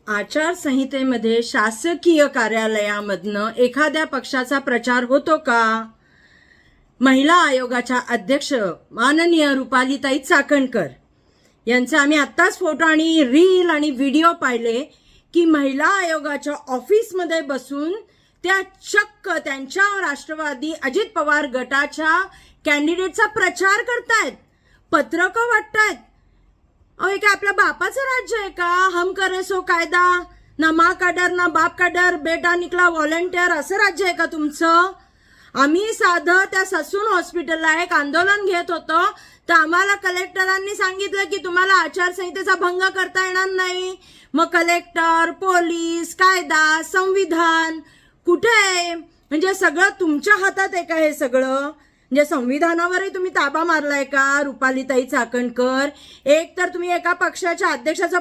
आचारसंहितेमध्ये शासकीय कार्यालयामधनं एखाद्या पक्षाचा प्रचार होतो का? महिला आयोगाच्या अध्यक्ष माननीय रुपालीताई चाकणकर यांचे आम्ही आत्ताच फोटो आणि रील आणि व्हिडिओ पाहिले की महिला आयोगाच्या ऑफिसमध्ये बसून त्या चक्क त्यांच्या राष्ट्रवादी अजित पवार गटाच्या कॅन्डिडेटचा प्रचार करतायत, पत्रकं वाटतायत. अहो, हे काय आपल्या बापाचं राज्य आहे का? हम करे सो कायदा, ना माँ का डर ना बाप का डर, बेटा निकला व्हॉलंटियर, असं राज्य आहे का तुमचं? आम्ही साधं त्या ससून हॉस्पिटलला एक आंदोलन घेत होतो तर आम्हाला कलेक्टरांनी सांगितलं की तुम्हाला आचारसंहितेचा भंग करता येणार नाही. मग कलेक्टर, पोलीस, कायदा, संविधान कुठे आहे? म्हणजे सगळं तुमच्या हातात आहे का हे सगळं? म्हणजे संविधानावरही तुम्ही ताबा मारलाय का रुपालीताई चाकणकर? एक तर तुम्ही एका पक्षाच्या अध्यक्षाचं